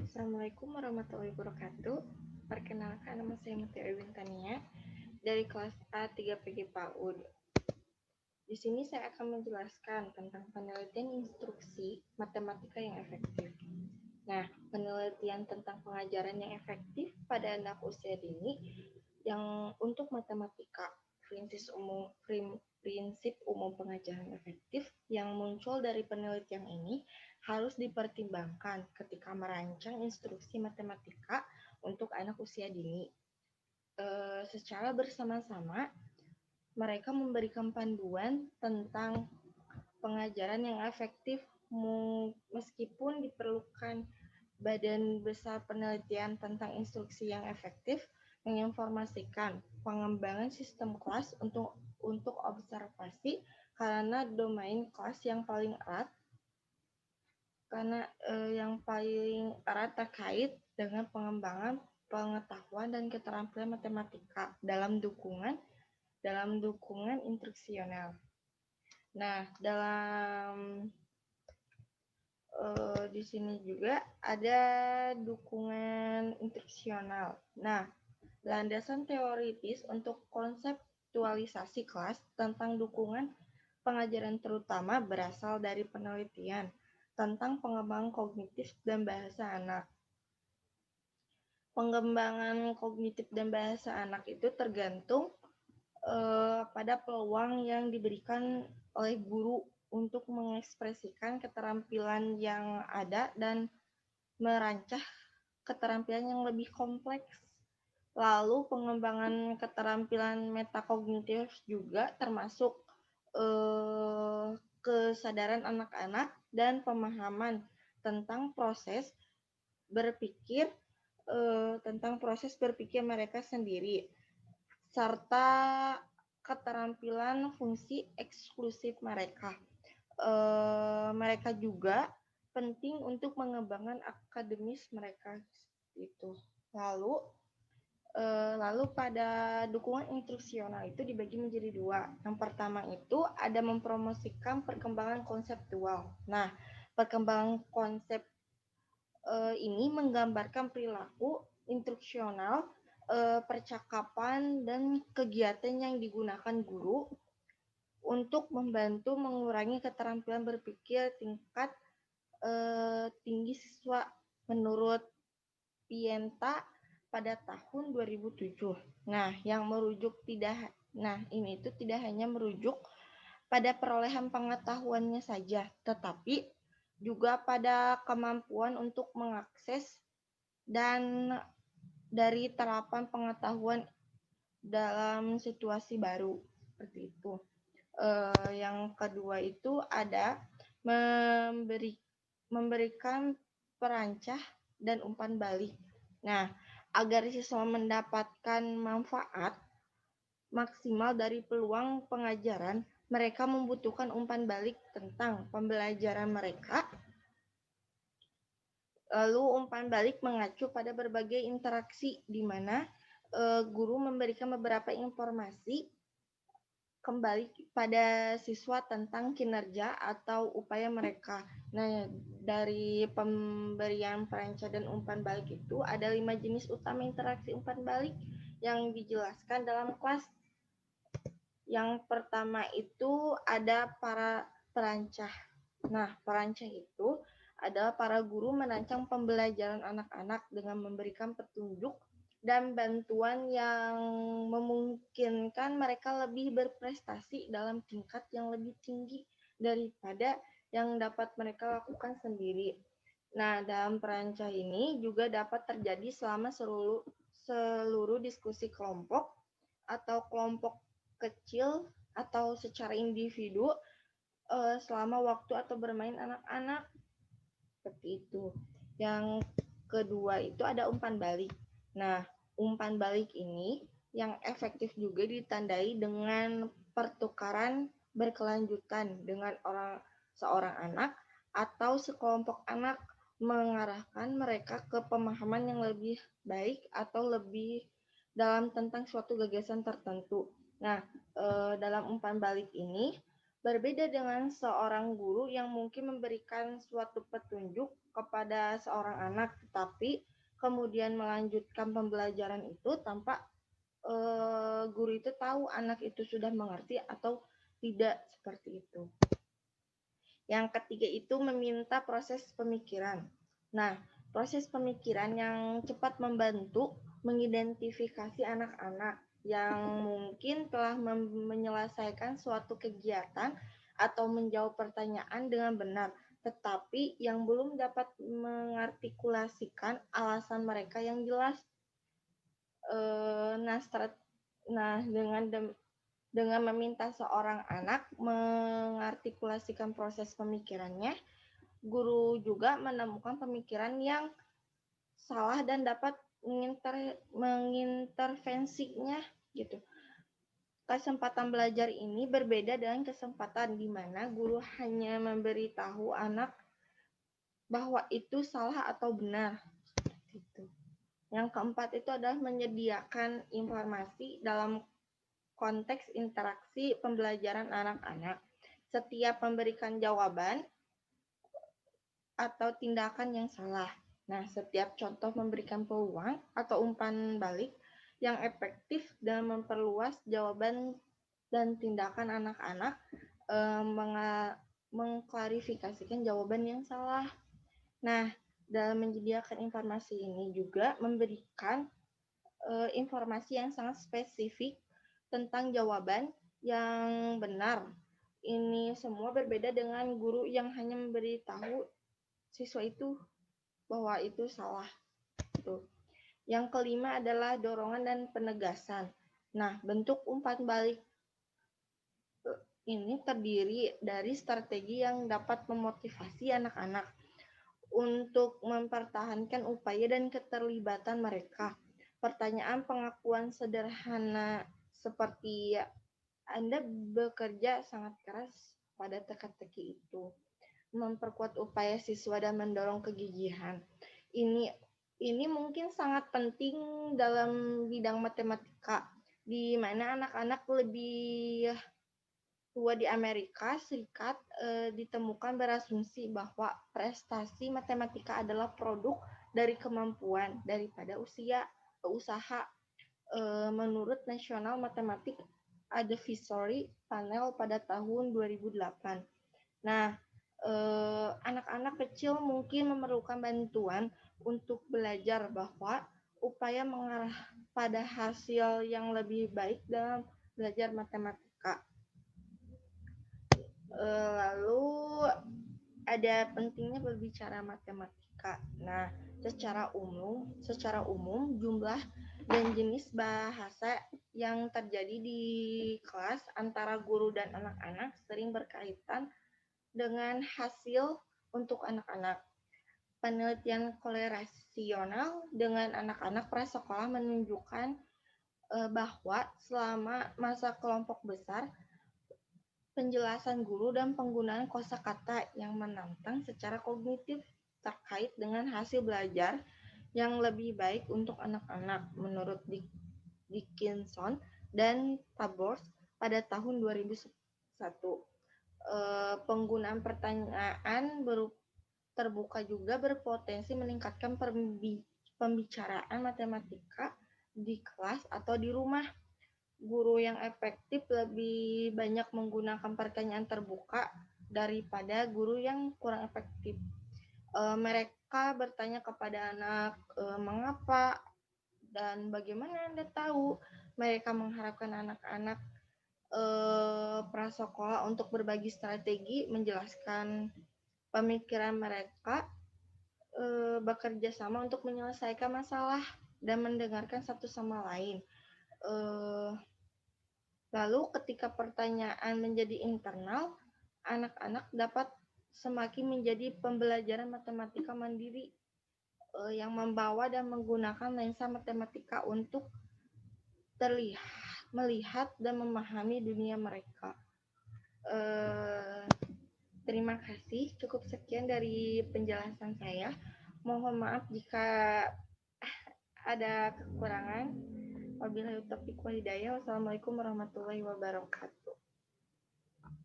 Assalamualaikum warahmatullahi wabarakatuh. Perkenalkan, nama saya Mutia Ewin Tania dari kelas A3 PG PAUD. Di sini saya akan menjelaskan tentang penelitian instruksi matematika yang efektif. Nah, penelitian tentang pengajaran yang efektif pada anak usia dini yang untuk matematika, prinsip umum pengajaran efektif yang muncul dari penelitian ini harus dipertimbangkan ketika merancang instruksi matematika untuk anak usia dini. Secara bersama-sama, mereka memberikan panduan tentang pengajaran yang efektif meskipun diperlukan Badan Besar Penelitian tentang Instruksi yang Efektif menginformasikan pengembangan sistem kelas untuk observasi karena domain kelas yang paling erat terkait dengan pengembangan pengetahuan dan keterampilan matematika dalam dukungan instruksional. Nah, di sini juga ada dukungan instruksional. Nah, landasan teoritis untuk konseptualisasi kelas tentang dukungan pengajaran terutama berasal dari penelitian tentang pengembangan kognitif dan bahasa anak. Pengembangan kognitif dan bahasa anak itu tergantung pada peluang yang diberikan oleh guru untuk mengekspresikan keterampilan yang ada dan merancang keterampilan yang lebih kompleks. Lalu pengembangan keterampilan metakognitif juga termasuk kesadaran anak-anak dan pemahaman tentang proses berpikir mereka sendiri, serta keterampilan fungsi eksklusif mereka. Mereka juga penting untuk mengembangkan akademis mereka itu. Lalu pada dukungan instruksional itu dibagi menjadi dua. Yang pertama itu ada mempromosikan perkembangan konseptual. Nah, perkembangan konsep ini menggambarkan perilaku instruksional, percakapan, dan kegiatan yang digunakan guru untuk membantu mengurangi keterampilan berpikir tingkat tinggi siswa menurut Pienta pada tahun 2007. Nah, ini tidak hanya merujuk pada perolehan pengetahuannya saja, tetapi juga pada kemampuan untuk mengakses dan dari terapan pengetahuan dalam situasi baru seperti itu. Yang kedua itu ada memberikan perancah dan umpan balik. Nah, agar siswa mendapatkan manfaat maksimal dari peluang pengajaran, mereka membutuhkan umpan balik tentang pembelajaran mereka. Lalu umpan balik mengacu pada berbagai interaksi di mana guru memberikan beberapa informasi kembali pada siswa tentang kinerja atau upaya mereka. Nah, dari pemberian perancah dan umpan balik itu ada 5 jenis utama interaksi umpan balik yang dijelaskan dalam kelas. Yang pertama itu ada para perancah. Nah, perancah itu adalah para guru merancang pembelajaran anak-anak dengan memberikan petunjuk dan bantuan yang memungkinkan mereka lebih berprestasi dalam tingkat yang lebih tinggi daripada yang dapat mereka lakukan sendiri. Nah, dalam perancah ini juga dapat terjadi selama seluruh diskusi kelompok atau kelompok kecil atau secara individu selama waktu atau bermain anak-anak. Seperti itu. Yang kedua itu ada umpan balik. Nah, umpan balik ini yang efektif juga ditandai dengan pertukaran berkelanjutan dengan seorang anak atau sekelompok anak mengarahkan mereka ke pemahaman yang lebih baik atau lebih dalam tentang suatu gagasan tertentu. Nah, dalam umpan balik ini berbeda dengan seorang guru yang mungkin memberikan suatu petunjuk kepada seorang anak, tetapi kemudian melanjutkan pembelajaran itu tanpa guru itu tahu anak itu sudah mengerti atau tidak, seperti itu. Yang ketiga itu meminta proses pemikiran. Nah, proses pemikiran yang cepat membantu mengidentifikasi anak-anak yang mungkin telah menyelesaikan suatu kegiatan atau menjawab pertanyaan dengan benar, tetapi yang belum dapat mengartikulasikan alasan mereka yang jelas. Nah, dengan meminta seorang anak mengartikulasikan proses pemikirannya, guru juga menemukan pemikiran yang salah dan dapat mengintervensinya gitu. Kesempatan belajar ini berbeda dengan kesempatan di mana guru hanya memberitahu anak bahwa itu salah atau benar. Gitu. Yang keempat itu adalah menyediakan informasi dalam konteks interaksi pembelajaran anak-anak. Setiap memberikan jawaban atau tindakan yang salah. Nah, setiap contoh memberikan peluang atau umpan balik yang efektif dan memperluas jawaban dan tindakan anak-anak mengklarifikasikan jawaban yang salah. Nah, dalam menyediakan informasi ini juga memberikan informasi yang sangat spesifik tentang jawaban yang benar. Ini semua berbeda dengan guru yang hanya memberitahu siswa itu bahwa itu salah. Tuh. Yang kelima adalah dorongan dan penegasan. Nah, bentuk umpan balik ini terdiri dari strategi yang dapat memotivasi anak-anak untuk mempertahankan upaya dan keterlibatan mereka. Pertanyaan pengakuan sederhana seperti Anda bekerja sangat keras pada teka-teki itu, memperkuat upaya siswa dan mendorong kegigihan. Ini mungkin sangat penting dalam bidang matematika, di mana anak-anak lebih tua di Amerika Serikat ditemukan berasumsi bahwa prestasi matematika adalah produk dari kemampuan daripada usaha. Menurut National Mathematics Advisory Panel pada tahun 2008. Nah, anak-anak kecil mungkin memerlukan bantuan untuk belajar bahwa upaya mengarah pada hasil yang lebih baik dalam belajar matematika. Lalu ada pentingnya berbicara matematika. Nah, secara umum jumlah dan jenis bahasa yang terjadi di kelas antara guru dan anak-anak sering berkaitan dengan hasil untuk anak-anak. Penelitian korelasional dengan anak-anak prasekolah menunjukkan bahwa selama masa kelompok besar, penjelasan guru dan penggunaan kosakata yang menantang secara kognitif terkait dengan hasil belajar yang lebih baik untuk anak-anak menurut Dickinson dan Tabors pada tahun 2001. Penggunaan pertanyaan terbuka juga berpotensi meningkatkan pembicaraan matematika di kelas atau di rumah. Guru yang efektif lebih banyak menggunakan pertanyaan terbuka daripada guru yang kurang efektif. Mereka bertanya kepada anak, mengapa dan bagaimana Anda tahu. Mereka mengharapkan anak-anak prasekolah untuk berbagi strategi, menjelaskan pemikiran mereka, bekerja sama untuk menyelesaikan masalah dan mendengarkan satu sama lain. Lalu ketika pertanyaan menjadi internal, anak-anak dapat semakin menjadi pembelajaran matematika mandiri yang membawa dan menggunakan lensa matematika untuk melihat dan memahami dunia mereka. Terima kasih, cukup sekian dari penjelasan saya. Mohon maaf jika ada kekurangan. Wabillahi taufiq wal hidayah. Wassalamualaikum warahmatullahi wabarakatuh.